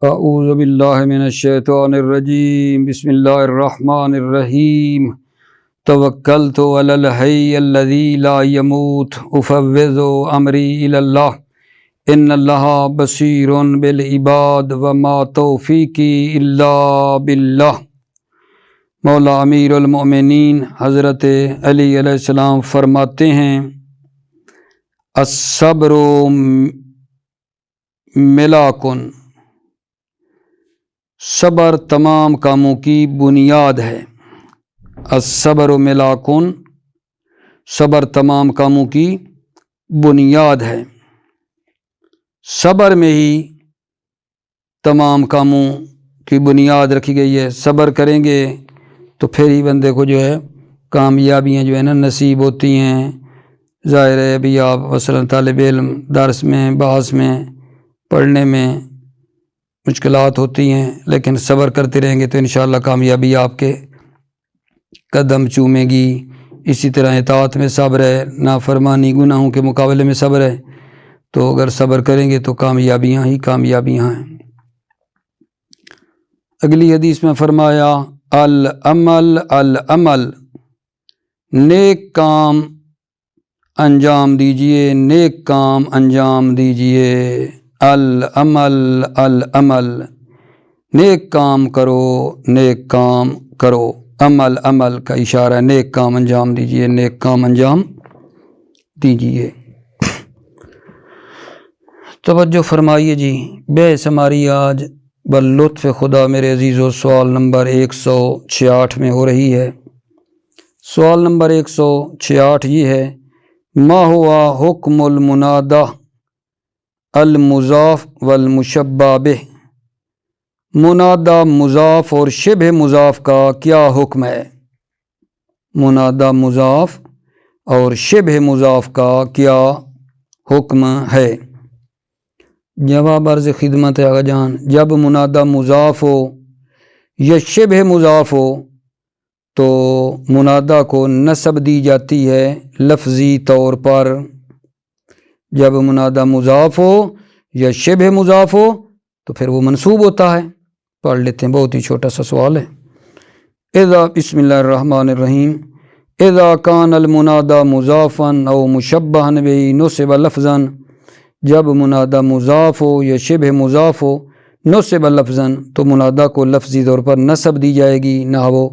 اعوذ باللہ من الشیطان الرجیم بسم اللہ الرحمن الرحیم توکلت علی الحی الذی لا یموت افوض امری الی اللہ ان اللہ بصیر بالعباد وما توفیقی الا باللہ۔ مولا امیر المؤمنین حضرت علی علیہ السلام فرماتے ہیں الصبر ملاکن، صبر تمام کاموں کی بنیاد ہے۔ الصبر ملاکن، صبر تمام کاموں کی بنیاد ہے۔ صبر میں ہی تمام کاموں کی بنیاد رکھی گئی ہے۔ صبر کریں گے تو پھر ہی بندے کو جو ہے کامیابیاں جو ہے نا نصیب ہوتی ہیں۔ ظاہر ہے ابھی آپ مثلا طالب علم درس میں بحث میں پڑھنے میں مشکلات ہوتی ہیں، لیکن صبر کرتے رہیں گے تو انشاءاللہ کامیابی آپ کے قدم چومے گی۔ اسی طرح اطاعت میں صبر ہے، نافرمانی گناہوں کے مقابلے میں صبر ہے، تو اگر صبر کریں گے تو کامیابیاں ہی کامیابیاں ہیں۔ اگلی حدیث میں فرمایا العمل، نیک کام انجام دیجئے، نیک کام انجام دیجئے۔ العمل، نیک کام کرو، نیک کام کرو۔ عمل کا اشارہ ہے، نیک کام انجام دیجئے، نیک کام انجام دیجئے۔ توجہ فرمائیے جی، بحث ہماری آج باللطف خدا میرے عزیزو سوال نمبر 166 میں ہو رہی ہے۔ سوال نمبر 166 یہ ہے، ما ہوا حکم المنادہ المضاف والمشبہ بہ، منادہ مضاف اور شبہ مضاف کا کیا حکم ہے؟ منادہ مضاف اور شبہ مضاف کا کیا حکم ہے؟ جواب عرض خدمت ہے آقا جان، جب منادہ مضاف ہو یا شبہ مضاف ہو تو منادہ کو نسب دی جاتی ہے لفظی طور پر۔ جب منادہ مضاف ہو یا شبہ مضاف ہو تو پھر وہ منصوب ہوتا ہے۔ پڑھ لیتے ہیں، بہت ہی چھوٹا سا سوال ہے۔ اذا بسم اللہ الرحمن الرحیم اذا کان المنادى مضافا او مشبہا بہ نصب لفظا، جب منادہ مضاف ہو یا شبہ مضاف ہو نصب لفظا تو منادہ کو لفظی طور پر نسب دی جائے گی۔ نحو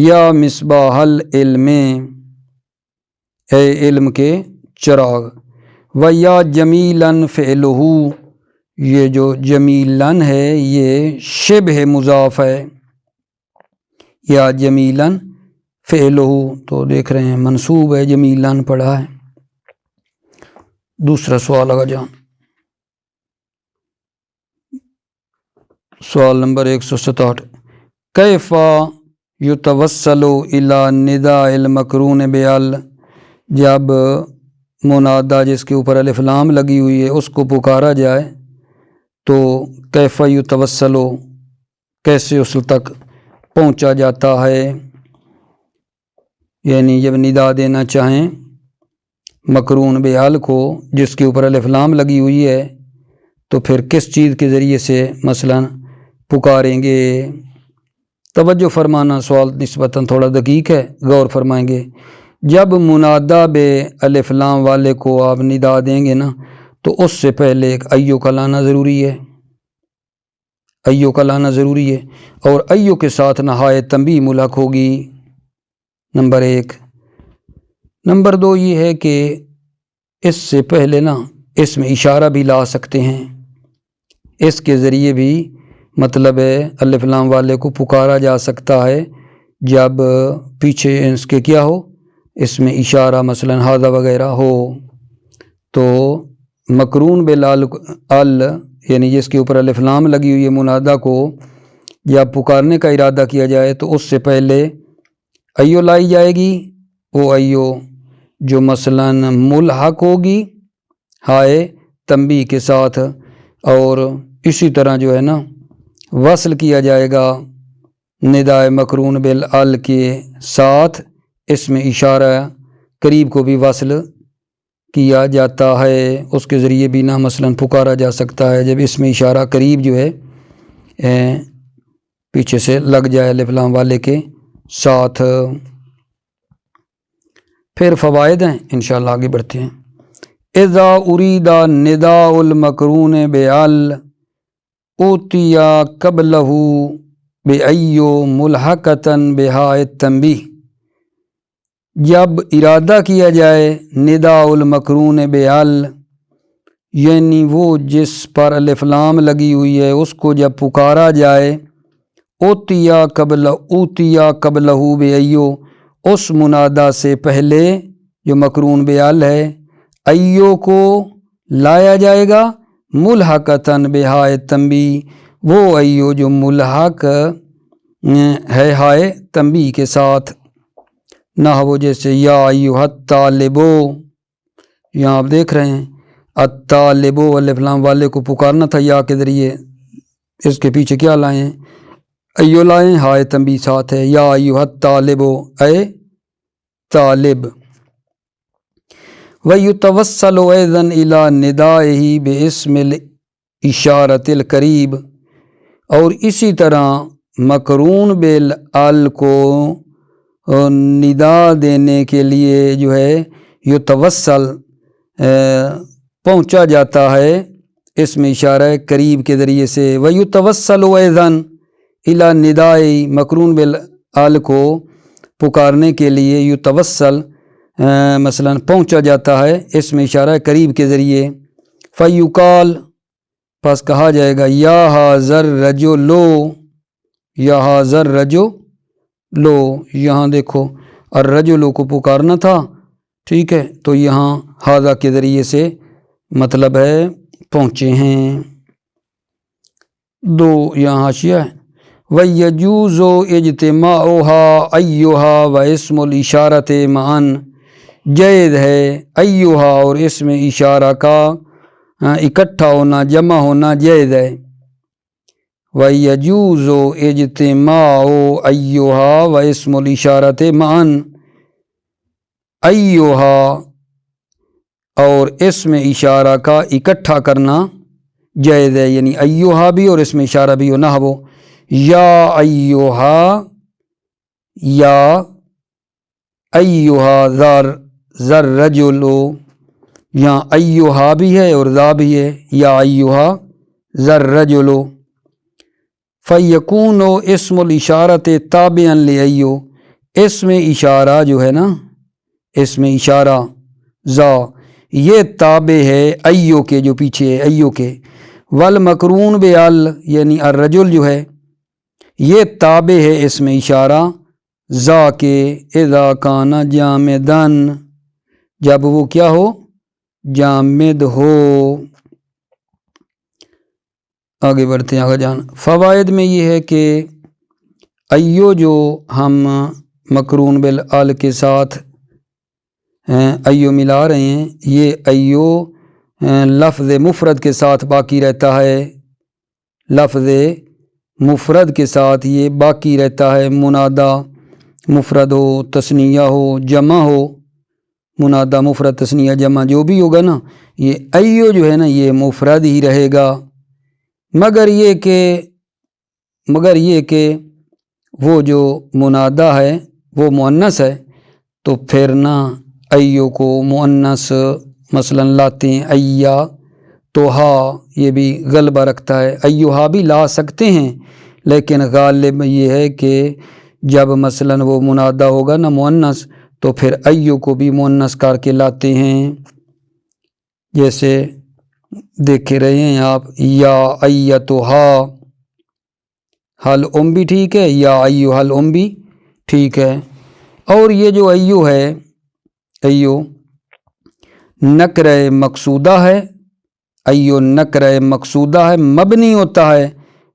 یا مصباح العلم، اے علم کے چراغ۔ و یا جمیلا فعلہ، یہ جو جمیلا ہے یہ شبہ مضاف ہے۔ یا جمیلا فعلہ تو دیکھ رہے ہیں منصوب ہے، جمیلا پڑھا ہے۔ دوسرا سوال آگا جان، سوال نمبر 167، کیف یتوسل الی نداء المقرون بال، جب منادہ جس کے اوپر الف لام لگی ہوئی ہے اس کو پکارا جائے تو کیف یتوسل، کیسے اس تک پہنچا جاتا ہے؟ یعنی جب ندا دینا چاہیں مقرون بال کو جس کے اوپر الف لام لگی ہوئی ہے تو پھر کس چیز کے ذریعے سے مثلا پکاریں گے؟ توجہ فرمانا، سوال نسبتاً تھوڑا دقیق ہے، غور فرمائیں گے۔ جب منادہ بے الف لام والے کو آپ ندا دیں گے نا تو اس سے پہلے ایک ایو کا لانا ضروری ہے، ایو کا لانا ضروری ہے، اور ایو کے ساتھ نہائے تنبیہ ملحق ہوگی، نمبر 1۔ نمبر 2 یہ ہے کہ اس سے پہلے نا اس میں اشارہ بھی لا سکتے ہیں، اس کے ذریعے بھی مطلب ہے الف لام والے کو پکارا جا سکتا ہے جب پیچھے اس کے کیا ہو، اس میں اشارہ مثلا ہذا وغیرہ ہو۔ تو مقرون بلال ال یعنی جس کے اوپر الف لام لگی ہوئی ہے منادہ کو جب پکارنے کا ارادہ کیا جائے تو اس سے پہلے ایو لائی جائے گی، وہ ایو جو مثلا ملحق ہوگی ہائے تنبیہ کے ساتھ، اور اسی طرح جو ہے نا وصل کیا جائے گا ندائے مقرون بالال کے ساتھ، اس میں اشارہ قریب کو بھی وصل کیا جاتا ہے، اس کے ذریعے بھی نہ مثلا پکارا جا سکتا ہے جب اس میں اشارہ قریب جو ہے پیچھے سے لگ جائے الف لام والے کے ساتھ۔ پھر فوائد ہیں، انشاءاللہ آگے بڑھتے ہیں۔ اذا اريد نداء المقرون بال اوتیا قبلہ بأیو ملحقۃ بہاء التنبیہ، جب ارادہ کیا جائے نداء المقرون بال، یعنی وہ جس پر الف لام لگی ہوئی ہے اس کو جب پکارا جائے، اوتیا قبلہ بأیو، اس منادہ سے پہلے جو مقرون بال ہے ایو کو لایا جائے گا، ملحقۃ بہاء التنبیہ، وہ ایو جو ملحق ہے ہائے تنبیہ کے ساتھ، نحو جیسے یا ایھا الطالبو، یہاں آپ دیکھ رہے ہیں الطالبو الف لام والے کو پکارنا تھا یا کے ذریعے، اس کے پیچھے کیا لائے ہیں؟ ایو لائیں، ہائے تنبیہ ساتھ ہے، یا ایھا الطالبو اے طالب۔ وَيُتَوَسَّلُ أَيْضًا إِلَى نِدَائِهِ بِاسْمِ الْإِشَارَةِ الْقَرِيبِ، اور اسی طرح مقرون بالال کو ندا دینے کے لیے جو ہے یتوسل پہنچا جاتا ہے اسم اشارہ قریب کے ذریعے سے۔ وَيُتَوَسَّلُ أَيْضًا إِلَى نِدَائِهِ، مقرون بالال کو پکارنے کے لیے یتوسل مثلا پہنچا جاتا ہے اسم اشارہ قریب کے ذریعے۔ فیقال، پس کہا جائے گا یا حاضر رجلو، یا حاضر رجلو، یہاں دیکھو الرجلو کو پکارنا تھا، ٹھیک ہے، تو یہاں حاضر کے ذریعے سے مطلب ہے پہنچے ہیں۔ دو یہاں حاشیہ ہے، وَيَجُوزُ اجتماعُهَا أَيُّهَا وَاسْمُ الْإِشَارَةِ مَعًا، جائز ہے ایھا اور اسم اشارہ کا اکٹھا ہونا، جمع ہونا جائز ہے۔ وَيَجُوزُ اجتماعُ أَيُّهَا وَاسْمُ الْإِشَارَةِ مَعًا، ایھا اور اسم اشارہ کا اکٹھا کرنا جائز ہے، یعنی ایھا بھی اور اسم اشارہ بھی ہو، نحو یا ایھا، یا ایھا ذر رجلو، یہاں ایھا بھی ہے اور ذا بھی ہے، یا ایھا ذر رجلو۔ فیکون اسم الاشارۃ تابعا لایو، اسم اشارہ جو ہے نا، اسم اشارہ ذا، یہ تابع ہے ایو کے، جو پیچھے ہے ایو کے۔ والمقرون بال، یعنی الرجل جو ہے یہ تابع ہے اسم اشارہ ذا کے، اذا کان جامدن، جب وہ کیا ہو؟ جامد ہو۔ آگے بڑھتے ہیں آگے جان۔ فوائد میں یہ ہے کہ ایو جو ہم مقرون بالال کے ساتھ ایو ملا رہے ہیں، یہ ایو لفظ مفرد کے ساتھ باقی رہتا ہے، لفظ مفرد کے ساتھ یہ باقی رہتا ہے، منادہ مفرد ہو، تثنیہ ہو، جمع ہو، منادہ مفرد تثنیہ جمع جو بھی ہوگا نا، یہ ایو جو ہے نا یہ مفرد ہی رہے گا، مگر یہ کہ وہ جو منادہ ہے وہ مؤنث ہے، تو پھر نہ ایو کو مؤنث مثلا لاتے ہیں ایا، تو ہا یہ بھی غلبہ رکھتا ہے، ایوہا بھی لا سکتے ہیں، لیکن غالب یہ ہے کہ جب مثلا وہ منادہ ہوگا نا مؤنث، تو پھر ایو کو بھی مؤنث کر کے لاتے ہیں، جیسے دیکھ رہے ہیں آپ، یا ایتھا حل ام بھی ٹھیک ہے، یا ایو حل ام بھی ٹھیک ہے۔ اور یہ جو ایو ہے، ایو نکرہ مقصودہ ہے، ایو نکرہ مقصودہ ہے، مبنی ہوتا ہے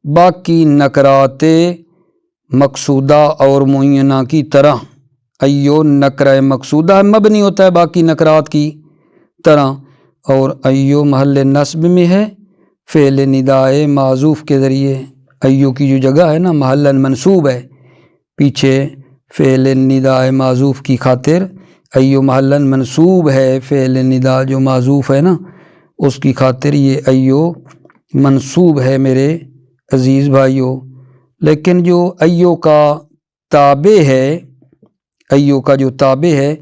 باقی نکرات مقصودہ اور معینہ کی طرح، ایو نکرہ مقصودہ ہے، مبنی ہوتا ہے باقی نکرات کی طرح، اور ایو محل نصب میں ہے فعل ندائے معذوف کے ذریعے، ایو کی جو جگہ ہے نا محل منصوب ہے، پیچھے فعل ندائے معذوف کی خاطر ایو محل منصوب ہے، فعل ندا جو معذوف ہے نا اس کی خاطر یہ ایو منصوب ہے میرے عزیز بھائیوں، لیکن جو ایو کا تابع ہے، ایو کا جو تابع ہے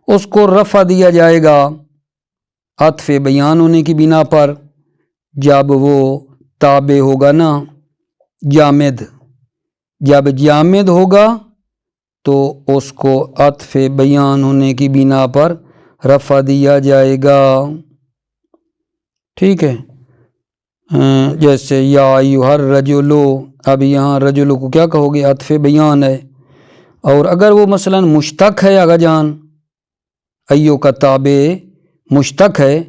اس کو رفع دیا جائے گا عطف بیان ہونے کی بنا پر، جب وہ تابع ہوگا نا جامد، جب جامد ہوگا تو اس کو عطف بیان ہونے کی بنا پر رفع دیا جائے گا، ٹھیک ہے۔ جیسے یا ایھا الرجل، اب یہاں رجل کو کیا کہو گے؟ عطف بیان ہے۔ اور اگر وہ مثلا مشتق ہے آگا جان، ایو کا تابع مشتق ہے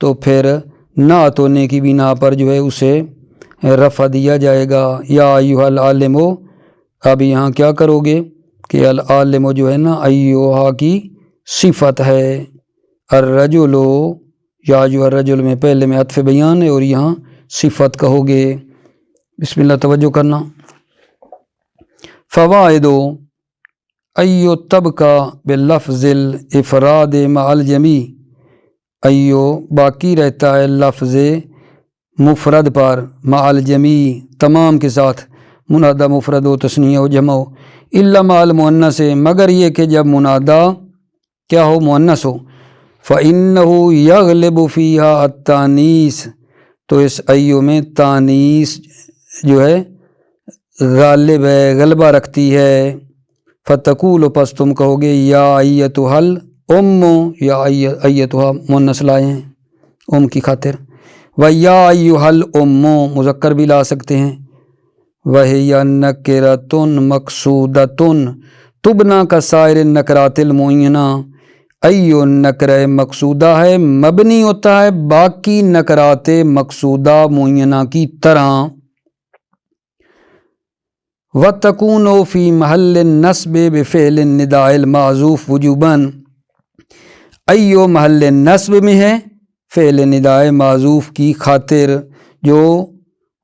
تو پھر نعت ہونے کی بنا پر جو ہے اسے رفع دیا جائے گا، یا ایھا العالم۔ اب یہاں کیا کرو گے کہ العالم جو ہے نا ایھا کی صفت ہے، الرجل یا ایھا الرجل میں پہلے میں عطف بیان ہے اور یہاں صفت کہو گے۔ بسم اللہ توجہ کرنا۔ فوائد ایو تبقى باللفظ الافراد مع الجمیع، ایو باقی رہتا ہے لفظ مفرد پر، مع الجمیع تمام کے ساتھ، منادہ مفرد و تثنیہ و جمع ہو، الا مع المؤنث مگر یہ کہ جب منادہ کیا ہو؟ مؤنث ہو، فإنه يغلب فيها التانیث، تو اس ایو میں تانیث جو ہے غالب ہے، غلبہ رکھتی ہے، فتقول پس تم کہو گے یا ایتھا الام، یا ایتھا مؤنث لائے ہیں ام کی خاطر، و یا ایھا الام مذکر بھی لا سکتے ہیں، وہی نکرۃ مقصودۃ تبنا کسائر النکرات المعینہ، ایو نکرہ مقصودہ ہے مبنی ہوتا ہے باقی نکرات مقصودہ معینہ کی طرح، وتکون فی محل النصب بفعل النداء المعزوف وجوباً، ایو محل نصب میں ہے فعل نداء معزوف کی خاطر، جو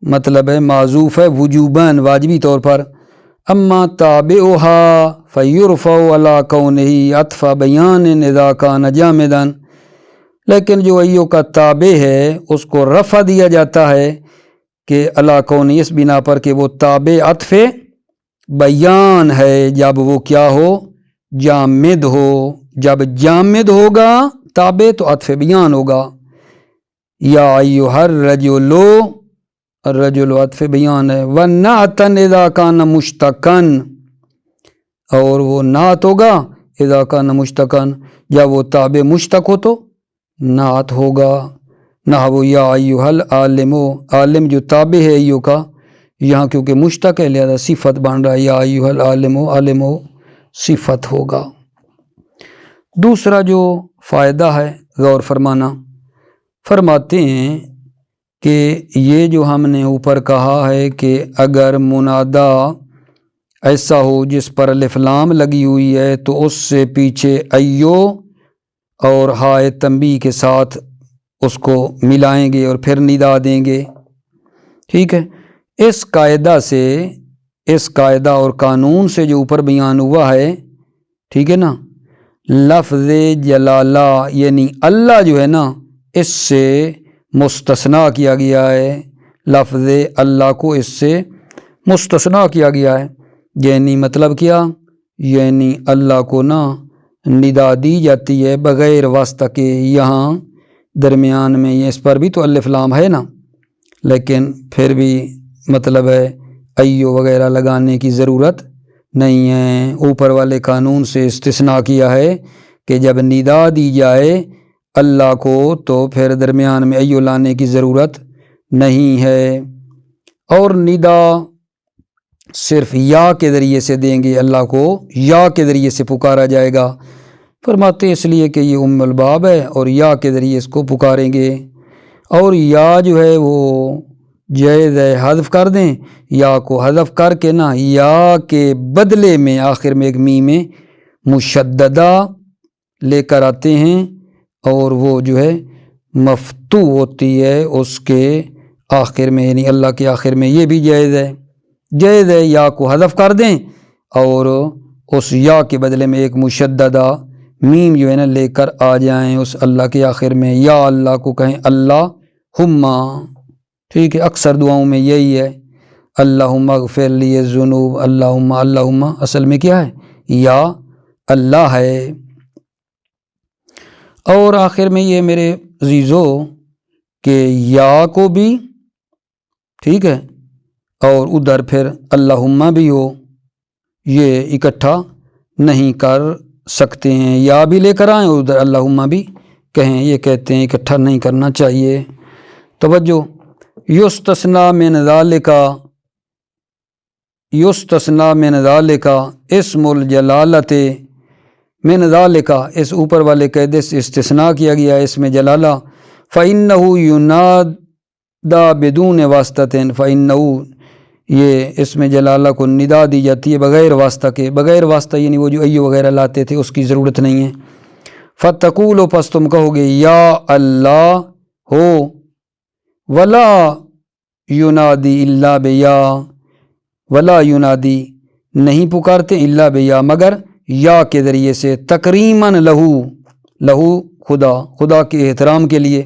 مطلب ہے معزوف ہے وجوباً واجبی طور پر، اما تابعها فیرفع علی کونہ عطف بیان اذا کان جامدا، لیکن جو ایو کا تابع ہے اس کو رفع دیا جاتا ہے کہ علی کونہ، اس بنا پر کہ وہ تابع عطف بیان ہے جب وہ کیا ہو؟ جامد ہو، جب جامد ہوگا تابع تو عطف بیان ہوگا، یا ایھا الرجل، الرجل عطف بیان ہے، ونعتا اذا کان مشتقا، اور وہ نعت ہوگا اذا کان مشتقا، جب وہ تابع مشتق ہو تو نعت ہوگا، نحو یا ایھا العالم، عالم جو تابع ہے ایو کا، یہاں کیونکہ مشتق ہے لہذا صفت بن رہا ہے، یا ایھا العالم، عالم صفت ہوگا۔ دوسرا جو فائدہ ہے غور فرمانا، فرماتے ہیں کہ یہ جو ہم نے اوپر کہا ہے کہ اگر منادہ ایسا ہو جس پر الف لام لگی ہوئی ہے تو اس سے پیچھے ایو اور ہائے تنبیہ کے ساتھ اس کو ملائیں گے اور پھر ندا دیں گے، ٹھیک ہے۔ اس قاعدہ سے، اس قاعدہ اور قانون سے جو اوپر بیان ہوا ہے، ٹھیک ہے نا، لفظ جلالہ یعنی اللہ جو ہے نا اس سے مستثنیٰ کیا گیا ہے، لفظ اللہ کو اس سے مستثنیٰ کیا گیا ہے، یعنی مطلب کیا؟ یعنی اللہ کو نا ندا دی جاتی ہے بغیر واسطہ کے، یہاں درمیان میں اس پر بھی تو الف لام ہے نا، لیکن پھر بھی مطلب ہے ایو وغیرہ لگانے کی ضرورت نہیں ہے، اوپر والے قانون سے استثناء کیا ہے کہ جب ندا دی جائے اللہ کو تو پھر درمیان میں ایو لانے کی ضرورت نہیں ہے، اور ندا صرف یا کے ذریعے سے دیں گے، اللہ کو یا کے ذریعے سے پکارا جائے گا، فرماتے اس لیے کہ یہ ام الباب ہے اور یا کے ذریعے اس کو پکاریں گے، اور یا جو ہے وہ جائز ہے حذف کر دیں، یا کو حذف کر کے نا یا کے بدلے میں آخر میں ایک میم مشددہ لے کر آتے ہیں، اور وہ جو ہے مفتوح ہوتی ہے اس کے آخر میں، یعنی اللہ کے آخر میں، یہ بھی جائز ہے، جائز ہے یا کو حذف کر دیں اور اس یا کے بدلے میں ایک مشددہ میم جو ہے نا لے کر آ جائیں اس اللہ کے آخر میں، یا اللہ کو کہیں اللہ ہما، ٹھیک ہے، اکثر دعاؤں میں یہی ہے، اللہم اغفر لی الذنوب، اللہم اصل میں کیا ہے؟ یا اللہ ہے۔ اور آخر میں یہ میرے عزیزو کہ یا کو بھی ٹھیک ہے اور ادھر پھر اللہم بھی ہو، یہ اکٹھا نہیں کر سکتے ہیں، یا بھی لے کر آئیں اور ادھر اللہم بھی کہیں، یہ کہتے ہیں اکٹھا نہیں کرنا چاہیے۔ توجہ، یستثنیٰ من ذالک، یستثنیٰ من ذالک اسم الجلالت، من ذالک اس اوپر والے قید سے استثناء کیا گیا ہے اسم جلالہ، فإنہ ینادی بدون واسطۃ، فإنہ یہ اسم جلالہ کو ندا دی جاتی ہے بغیر واسطہ کے، بغیر واسطہ یعنی وہ جو ایو وغیرہ لاتے تھے اس کی ضرورت نہیں ہے۔ فتقولو پس تم کہو گے یا اللہ ہو، ولا ینادی الا بیا، ولا ینادی نہیں پکارتے الا بیا مگر یا کے ذریعے سے، تکریماً لہو، لہو خدا، خدا کے احترام کے لیے،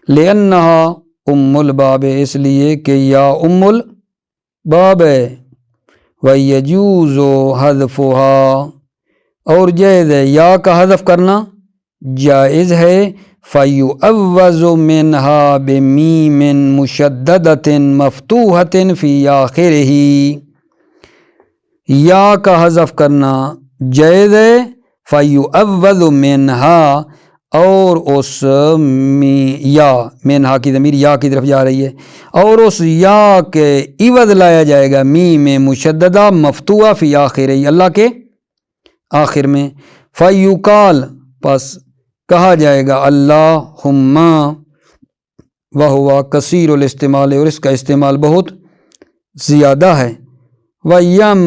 لأنہا ام الباب اس لیے کہ یا ام الباب ہے، ویجوز حذفها اور جائز ہے یا کا حذف کرنا جائز ہے، فیعوض منہا بمیم مشددۃ مفتوحۃ فی آخرہ، یا کا حذف کرنا جائز ہے، فیعوض منہا اور اس یا، منہا کی ضمیر یا کی طرف جا رہی ہے، اور اس یا کے عوض لایا جائے گا میم مشددہ مفتوحہ فی آخرہ اللہ کے آخر میں، فیقال پس کہا جائے گا اللہم، وہو کثیر الاستعمال اور اس کا استعمال بہت زیادہ ہے، ویم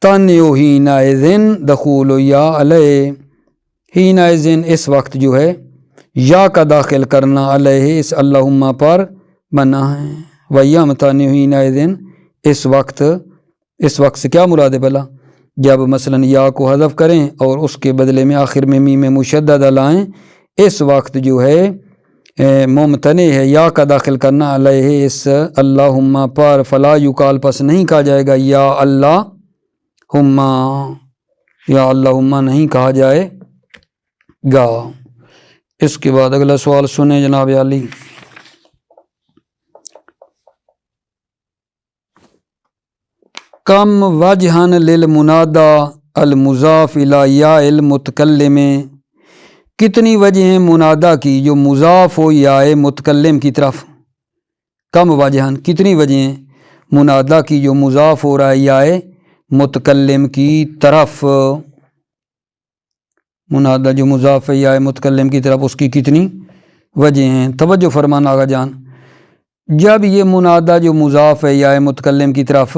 تنیو حینئذ دخول یا علیہ، حینئذ اس وقت جو ہے یا کا داخل کرنا علیہ اس اللہم پر منع ہے، ویم تنیو حینئذ اس وقت سے کیا مراد ہے بھلا؟ جب مثلا یا کو حذف کریں اور اس کے بدلے میں آخر میں میم مشددہ لائیں، اس وقت جو ہے ممتنع ہے یا کا داخل کرنا علیہ اس اللہم پر، فلا یقال پس نہیں کہا جائے گا یا اللہم، یا اللہم نہیں کہا جائے گا۔ اس کے بعد اگلا سوال سنیں جناب علی۔ کم وجہن للمنادى المضاف الی یا المتکلم، کتنی وجہ ہیں منادہ کی جو مضاف ہو یا متکلم کی طرف؟ کم وجہن کتنی وجہ ہیں منادہ کی جو مضاف ہو رہا ہے یا متکلم کی طرف، منادہ جو مضاف ہے یا متکلم کی طرف اس کی کتنی وجہ ہیں؟ توجہ فرمانا آقا جان، جب یہ منادہ جو مضاف ہے یا متکلم کی طرف،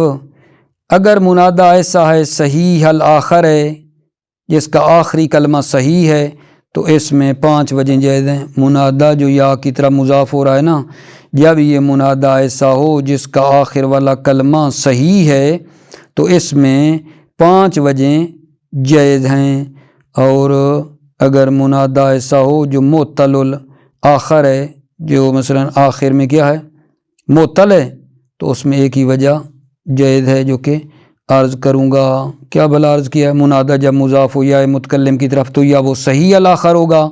اگر منادہ ایسا ہے صحیح الآخر ہے جس کا آخری کلمہ صحیح ہے تو اس میں 5 وجہیں جائز ہیں۔ منادہ جو یا کی طرف مضاف ہو رہا ہے نا، جب یہ منادہ ایسا ہو جس کا آخر والا کلمہ صحیح ہے تو اس میں 5 وجہیں جائز ہیں، اور اگر منادہ ایسا ہو جو معطل الآخر ہے، جو مثلا آخر میں کیا ہے معطل ہے، تو اس میں ایک ہی وجہ جائز ہے جو کہ عرض کروں گا۔ کیا بھلا عرض کیا ہے؟ منادہ جب مضاف ہو یا متکلم کی طرف تو یا وہ صحیح الآخر ہوگا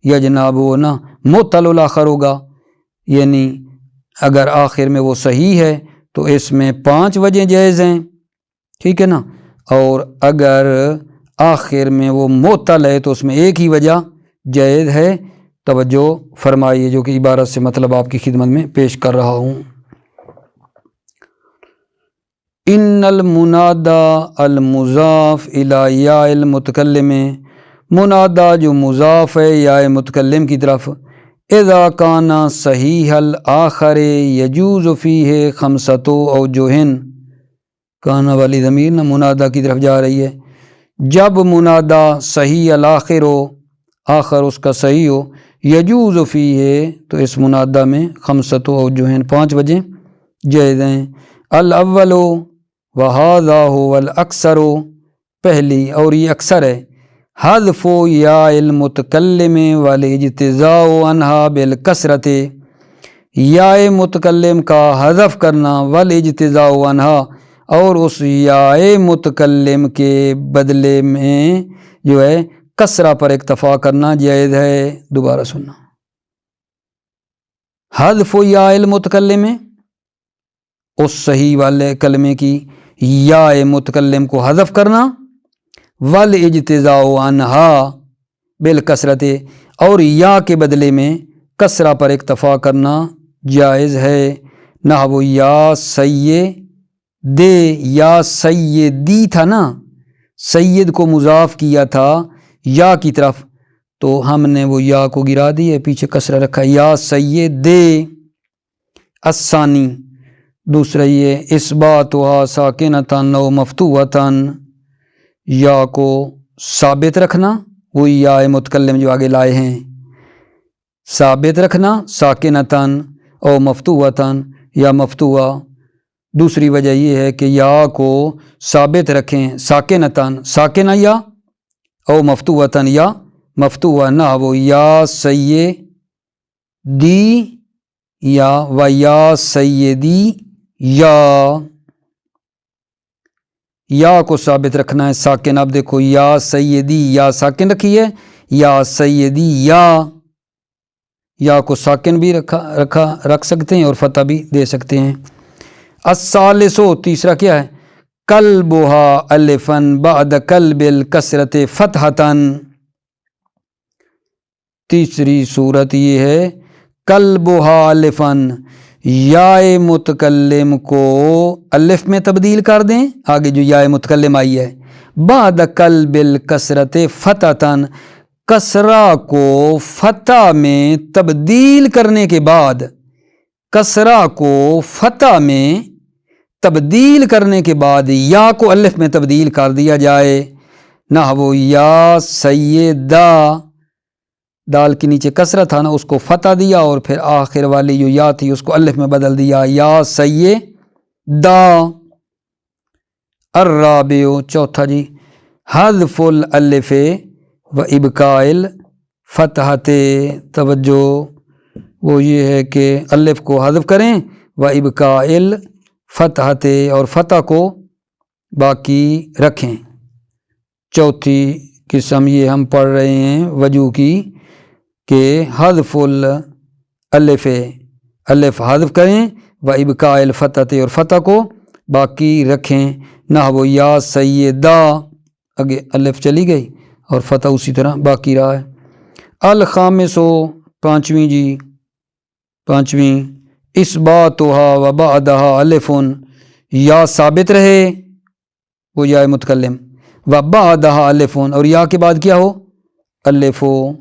یا جناب وہ نا معطل الآخر ہوگا، یعنی اگر آخر میں وہ صحیح ہے تو اس میں 5 وجہیں جائز ہیں، ٹھیک ہے نا، اور اگر آخر میں وہ معطل ہے تو اس میں ایک ہی وجہ جائز ہے۔ توجہ فرمائیے جو کہ عبارت سے مطلب آپ کی خدمت میں پیش کر رہا ہوں۔ ان المنادى المضاف الی یا المتکلم، منادہ جو مضاف ہے یا متکلم کی طرف، اذا کان صحیح الآخر یجوز فیہ 5 اوجہ، کانا والی ضمیر نہ منادہ کی طرف جا رہی ہے، جب منادہ صحیح الآخر ہو، آخر اس کا صحیح ہو، یجوز فیہ تو اس منادہ میں 5 اوجہ 5 وجہیں جائز ہیں۔ الاول وہذا هو الاکثر، پہلی اور یہ اکثر ہے، حذف یا المتکلم والاجتزاء عنہا بالکثرت، یا متکلم کا حذف کرنا، والاجتزاء عنہا، اور اس یا متکلم کے بدلے میں جو ہے کسرہ پر اکتفا کرنا جائز ہے۔ دوبارہ سننا، حذف یا المتکلم، اس صحیح والے کلمے کی یا متکلم کو حذف کرنا، والاجتزاء عنہا بالکسرت، اور یا کے بدلے میں کسرہ پر اکتفا کرنا جائز ہے۔ نحو یا سید، یا سیدی تھا نا، سید کو مضاف کیا تھا یا کی طرف، تو ہم نے وہ یا کو گرا دی ہے، پیچھے کسرہ رکھا، یا سید۔ الثانی، دوسرا یہ اثباتها ساکنتاً او مفتوحتاً، یا کو ثابت رکھنا، وہی یا متکلم جو آگے لائے ہیں، ثابت رکھنا ساکنتاً او مفتوحتاً، یا مفتوحہ۔ دوسری وجہ یہ ہے کہ یا کو ثابت رکھیں، ساکنتاً ساکنہ یا، او مفتوحتاً یا مفتوحہ، نہ وہ یا سیدی یا و یا سیدی، یا کو ثابت رکھنا ہے ساکن۔ اب دیکھو یا سیدی، یا ساکن رکھی ہے، یا سیدی یا کو ساکن بھی رکھ سکتے ہیں اور فتح بھی دے سکتے ہیں۔ الثالثو، تیسرا کیا ہے؟ قلبھا الفن بعد قلب الکسرت فتحتن، تیسری صورت یہ ہے قلبھا الفن، یا متکلم کو الف میں تبدیل کر دیں، آگے جو یا متکلم آئی ہے، بعد قلب الکسرت فتحتن، کسرہ کو فتح میں تبدیل کرنے کے بعد، کسرہ کو فتح میں تبدیل کرنے کے بعد یا کو الف میں تبدیل کر دیا جائے۔ نحو یا سیدہ، دال کے نیچے کسرہ تھا نا، اس کو فتح دیا اور پھر آخر والی جو یا تھی اس کو الف میں بدل دیا، یا سیدہ۔ الرابع، چوتھا جی، حذف الالف و ابقاء الفتحۃ، توجہ وہ یہ ہے کہ الف کو حذف کریں، و ابقاء الفتحۃ، اور فتح کو باقی رکھیں۔ چوتھی قسم یہ ہم پڑھ رہے ہیں وجو کی کہ حذف الالف، الف حذف کریں، و ابقاء الفتحۃ، اور فتح کو باقی رکھیں۔ نحو یا سیدہ، آگے الف چلی گئی اور فتح اسی طرح باقی رہا ہے۔ الخامسو، پانچویں جی، پانچویں، اثباتها و بعدها الف، یا ثابت رہے وہ یا متکلم، و بعدها الف، اور یا کے بعد کیا ہو؟ الف ہو،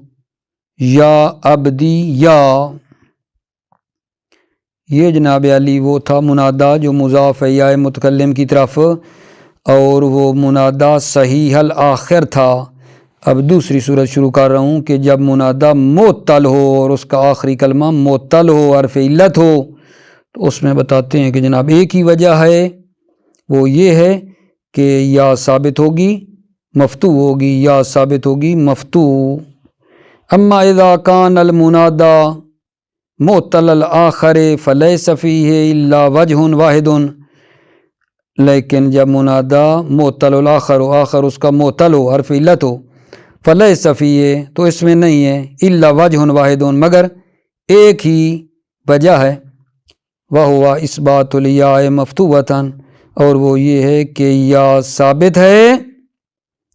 یا عبدی یا۔ یہ جناب علی وہ تھا منادا جو مضاف ہے یا متکلم کی طرف، اور وہ منادا صحیح الآخر تھا۔ اب دوسری صورت شروع کر رہا ہوں کہ جب منادا معطل ہو اور اس کا آخری کلمہ معطل ہو، حرف علت ہو، تو اس میں بتاتے ہیں کہ جناب ایک ہی وجہ ہے، وہ یہ ہے کہ یا ثابت ہوگی مفتوح ہوگی، یا ثابت ہوگی مفتوح۔ اما اذا کان المنادا معطل الآخر فلیس فیہ الا وجہ واحد، لیکن جب منادا معطل الآخر ہو، آخر اس کا معطل ہو، حرف علت ہو، فلیس فیہ، تو اس میں نہیں ہے الا وجہ واحد، مگر ایک ہی وجہ ہے، وہو اثبات الیاء مفتوحۃ، اور وہ یہ ہے کہ یا ثابت ہے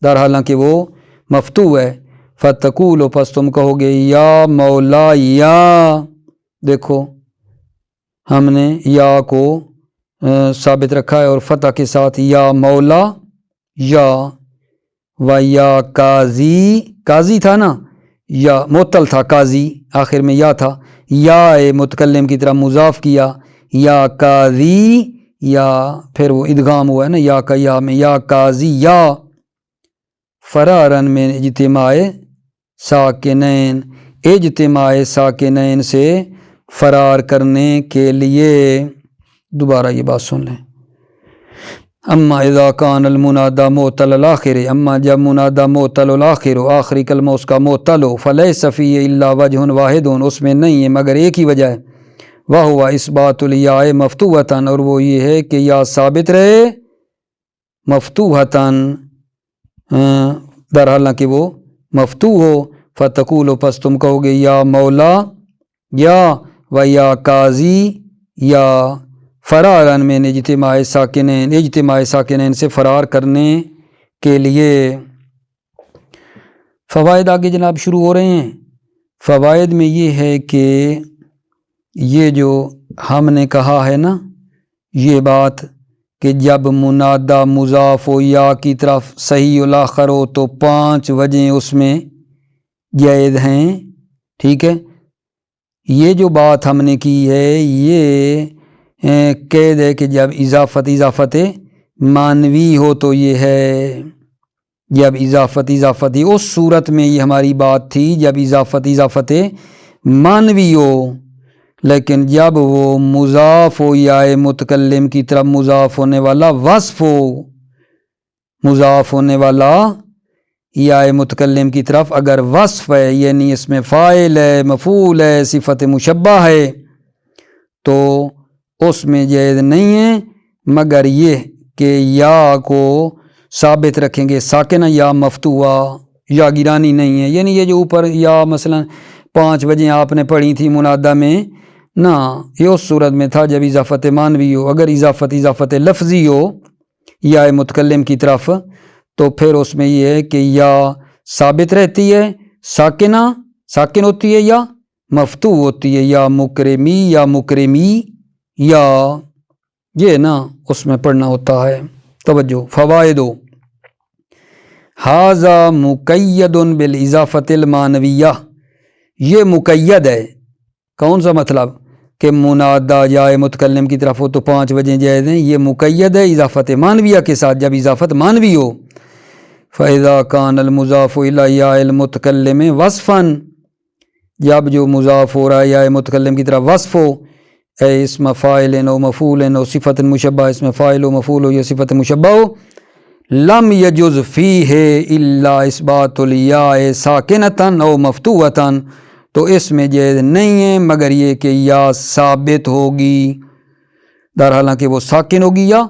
در حالانکہ وہ مفتوح ہے۔ فتقول، پس تم کہو گے یا مولا یا، دیکھو ہم نے یا کو ثابت رکھا ہے اور فتح کے ساتھ، یا مولا یا، و یا قاضی، قاضی تھا نا، یا معطل تھا قاضی، آخر میں یا تھا، یا متکلم کی طرح مضاف کیا، یا قاضی، یا پھر وہ ادغام ہوا ہے نا یا کا یا میں، یا قاضی یا، فرارن میں اجتماع ساکنین، اجتماع ساکنین سے فرار کرنے کے لیے۔ دوبارہ یہ بات سن لیں، اما اذا کان المنادا معطل الاخر، اما جب منادا معطل الاخر ہو، آخری کلمہ اس کا معطل ہو، فلیس فیہ الا وجہ واحد، اس میں نہیں ہے مگر ایک ہی وجہ ہے، وہو اثبات الیاء مفتوحتاً، اور وہ یہ ہے کہ یا ثابت رہے مفتوحتاً در حالانکہ وہ مفتوح ہو، فتقول پس تم کہو گے یا مولا یا و یا قاضی یا فرارن من اجتماع ساکنین سے فرار کرنے کے لیے۔ فوائد آگے جناب شروع ہو رہے ہیں۔ فوائد میں یہ ہے کہ یہ جو ہم نے کہا ہے نا یہ بات کہ جب منادہ مضاف و یا کی طرف صحیح الاخر ہو تو 5 وجہیں اس میں جائز ہیں، ٹھیک ہے۔ یہ جو بات ہم نے کی ہے یہ قید ہے کہ جب اضافت مانوی ہو تو یہ ہے، جب اضافت اس صورت میں یہ ہماری بات تھی جب اضافت مانوی ہو، لیکن جب وہ مضاف ہو یا متکلم کی طرف مضاف ہونے والا وصف ہو، مضاف ہونے والا یا متکلم کی طرف اگر وصف ہے یعنی اس میں فاعل ہے، مفعول ہے، صفت مشبہ ہے تو اس میں جائز نہیں ہے، مگر یہ کہ یا کو ثابت رکھیں گے ساکنہ یا مفتوحہ، یا گرانی نہیں ہے، یعنی یہ جو اوپر یا مثلا 5 وجہیں آپ نے پڑھی تھی منادہ میں نا، یہ اس صورت میں تھا جب اضافت مانوی ہو۔ اگر اضافت لفظی ہو یا متکلم کی طرف تو پھر اس میں یہ ہے کہ یا ثابت رہتی ہے، ساکن ہوتی ہے یا مفتوح ہوتی ہے، یا مکرمی یا مکرمی یا یہ نا اس میں پڑھنا ہوتا ہے۔ توجہ فوائد ھذا مقید بالاضافۃ المانویہ، یہ مقید ہے، کون سا مطلب کہ منادہ یا متکلم کی طرف ہو تو 5 وجہیں جائز ہیں، یہ مقید ہے اضافت مانویہ کے ساتھ جب اضافت مانوی ہو۔ فَإِذَا كَانَ الْمُضَافُ إِلَىٰ يَاءِ الْمُتَكَلِّمِ وَصْفًا، جب جو مضاف ہو رہا ہے یا متکلم کی طرف وصف ہو، اے اسم فاعل او مفعول او صفت مشبہ، اسم فاعل و مفعول ہو یا صفت مشبہ ہو، لم یجز فیہ الا اثبات الیاء ساکنۃ او مفتوحۃ، تو اس میں جائز نہیں ہے مگر یہ کہ یا ثابت ہوگی در حالانکہ وہ ساکن ہوگی یا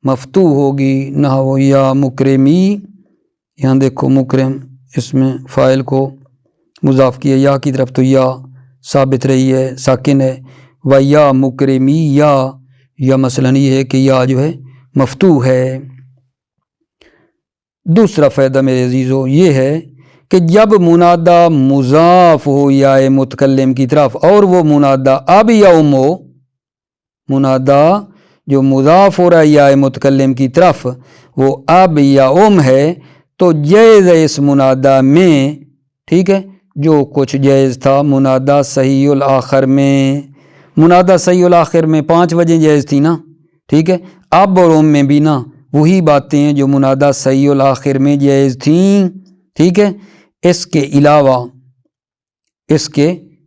مفتوح ہوگی، نہ وہ یا مکرمی، یہاں دیکھو مکرم اس میں فاعل کو مضاف کیا یا کی طرف تو یا ثابت رہی ہے، ساکن ہے، و یا مکرمی یا مثلا یہ ہے کہ یا جو ہے مفتوح ہے۔ دوسرا فائدہ میرے عزیزو یہ ہے کہ جب منادہ مضاف ہو یا متکلم کی طرف اور وہ منادہ اب یا ام ہو، منادہ جو مضاف ہو رہا ہے یا متکلم کی طرف وہ اب یا ام ہے تو جائز ہے اس منادہ میں، ٹھیک ہے، جو کچھ جائز تھا منادہ صحیح الاخر میں، منادہ صحیح الاخر میں 5 وجہیں جائز تھی نا، ٹھیک ہے، اب اور ام میں بھی نا وہی باتیں ہیں جو منادہ صحیح الاخر میں جائز تھیں، ٹھیک ہے۔ اس کے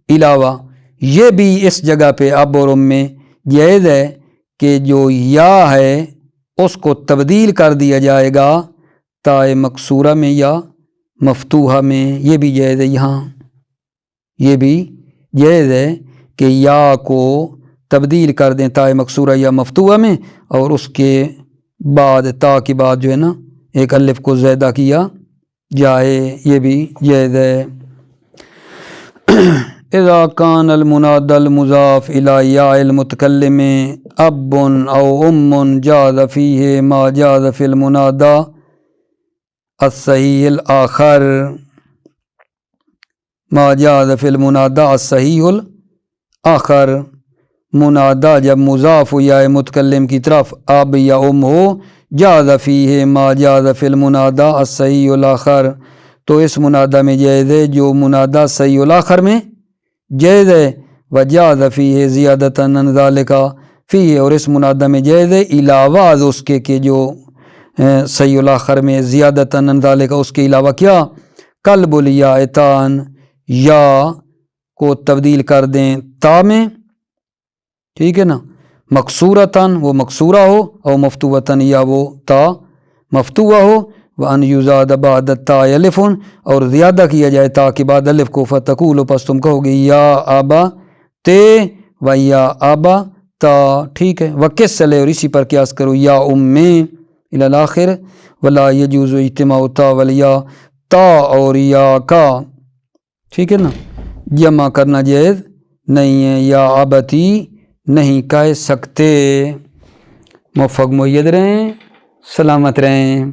علاوہ یہ بھی اس جگہ پہ اب اور ام میں جائز ہے کہ جو یا ہے اس کو تبدیل کر دیا جائے گا تائے مکسورہ میں یا مفتوحہ میں، یہ بھی جائز ہے، یہاں یہ بھی جائز ہے کہ یا کو تبدیل کر دیں تائے مکسورہ یا مفتوحہ میں، اور اس کے بعد تا کے بعد جو ہے نا ایک الف کو زیادہ کیا جائے، یہ بھی جائز ہے۔ اذا کان المنادى المضاف الى یاء المتکلم اب او ام جاز فیہ ما جاز فی المنادى الصحیح الاخر، ما جاز فی المنادى الصحیح الاخر، منادہ جب مضاف ہو یا متکلم کی طرف اب یا ام ہو، جاز فیہ ما جاز فی المنادى الصحیح الاخر، تو اس منادہ میں جائز ہے جو منادہ صحیح الاخر میں جائز ہے، وجاز فیہ زیادۃ عن ذالک فیہ، اور اس منادہ میں جائز ہے علاوہ از اس کے کہ جو صحیح الاخر میں زیادۃ عن ذالک اس کے علاوہ کیا، قلب الیاء تان، یا کو تبدیل کر دیں تا میں، ٹھیک ہے نا، مکسورتاً وہ مکسورہ ہو، او مفتوحتاً یا وہ تا مفتوحہ ہو، وَأَنْ يُزَادَ بَعْدَ التَّاءِ الِفٌ، اور زیادہ کیا جائے تا کے بعد الف کو، فَتَقُولُ پس تم کہو گے یا آبا تے و یا آبا تا، ٹھیک ہے، وکس چلے اور اسی پر قیاس کرو، یا امیں الی الاخر، ولا یجوز اجتماع تا والیا تا اور یا کا، ٹھیک ہے نا، جمع کرنا جائز نہیں ہے، یا آبتی نہیں کہہ سکتے۔ موفق مؤید رہیں، سلامت رہیں۔